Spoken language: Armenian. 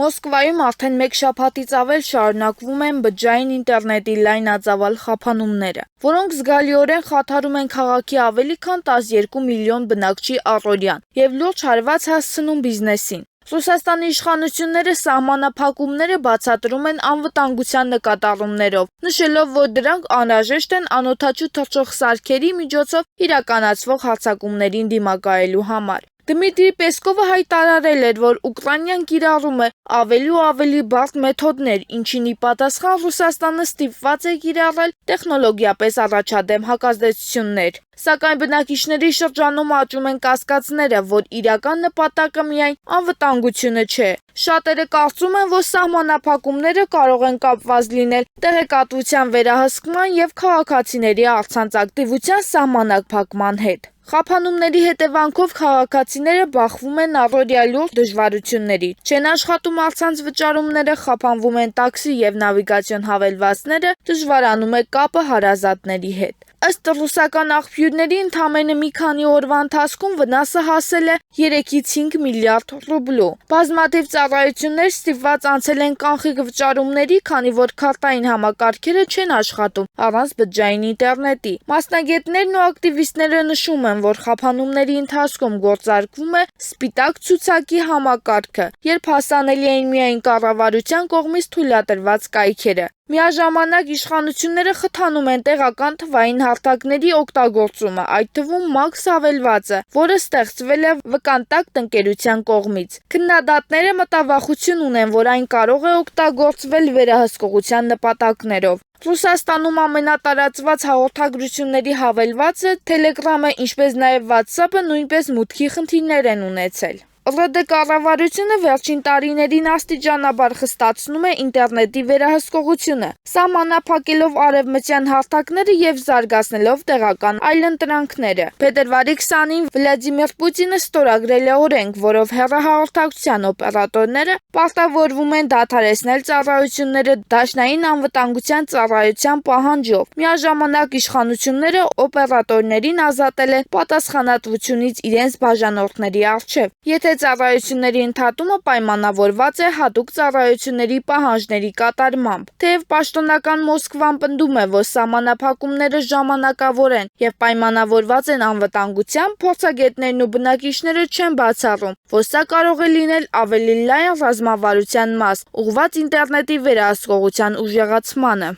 Մոսկվայում արդեն մեկ շաբաթից ավել շարունակվում են բջջային ինտերնետի լայնածավալ խափանումները, որոնք զգալիորեն խաթարում են քաղաքի ավելի քան 12 միլիոն բնակչի առօրյան և լուրջ հարված հասցնում բիզնեսին։ Ռուսաստանի իշխանությունները սահմանափակումները բացատրում են անվտանգության նկատառումներով, նշելով, որ դրանք անհրաժեշտ են անօդաչու թռչող սարքերի միջոցով իրականացվող հարձակումներին դիմակայելու համար։ Դմիտրի Պեսկովը հայտարարել էր, որ Ուկրաինան կիրառում է ավելի ու ավելի բարդ մեթոդներ, ինչին ի պատասխան Ռուսաստանը ստիպված է կիրառել տեխնոլոգիապես առաջադեմ հակազդեցություններ։ Սակայն բնակիչների շրջանում աճում են կասկածները, որ իրական նպատակը միայն անվտանգությունը չէ։ Շատերը կարծում են, որ սահմանափակումները կարող են կապված լինել տեղեկատվության վերահսկման և քաղաքացիների առցանց ակտիվության սահմանափակման հետ։ Խափանումների հետևանքով քաղաքացիները բախվում են առօրյա լուրջ դժվարությունների, չեն աշխատում առցանց վճարումները, խափանվում են տաքսի և նավիգացիոն հավելվածները, դժվարանում է կապը հարազատների հետ։ Ըստ ռուսական աղբյուրների, ընդամենը մի քանի օրվա ընթացքում վնասը հասել է 3-ից 5 միլիարդ ռուբլու։ Բազմաթիվ ծառայություններ ստիպված անցել են կանխիկ վճարումների, քանի որ քարտային համակարգերը չեն աշխատում առանց բջջային ինտերնետի։ Մասնագետներն ու ակտիվիստները նշում են, որ խափանումների ընթացքում գործարկվում է սպիտակ ցուցակի համակարգը, երբ հասանելի են միայն կառավարության կողմից թույլատրված կայքերը։ Միաժամանակ իշխանությունները խթանում են տեղական թվային հարթակների օգտագործումը, այդ թվում MAX հավելվածը, որը ստեղծվել է Vkontakte ընկերության կողմից։ Քննադատները մտավախություն ունեն, որ այն կարող է օգտագործվել վերահսկողության նպատակներով։ Ռուսաստանում ամենատարածված հաղորդագրությունների հավելվածը Telegram-ը, ինչպես նաև WhatsApp-ը նույնպես մուտքի խնդիրներ են ունեցել։ ՌԴ կառավարությունը վերջին տարիներին աստիճանաբար խստացնում է ինտերնետի վերահսկողությունը, սահմանափակելով արևմտյան հարթակները և զարգացնելով տեղական այլընտրանքները։ Փետրվարի 20-ին Վլադիմիր Պուտինը ստորագրել է օրենք, որով հեռահաղորդակցության օպերատորները պարտավորվում են դադարեցնել ծառայությունները դաշնային անվտանգության ծառայության պահանջով։ Միաժամանակ իշխանությունները օպերատորներին ազատել են պատասխանատվությունից իրենց բաժանորդների առջև, եթե ծառայությունների ընդհատումը պայմանավորված է հատուկ ծառայությունների պահանջների կատարմամբ։ Թեև պաշտոնական Մոսկվան պնդում է, որ սահմանափակումները ժամանակավոր են և պայմանավորված են անվտանգությամբ, փորձագետներն ու բնակիչները չեն բացառում, որ սա կարող է լինել ավելի լայն ռազմավարության մաս՝ ուղղված ինտերնետի վերահսկողության ուժեղացմանը։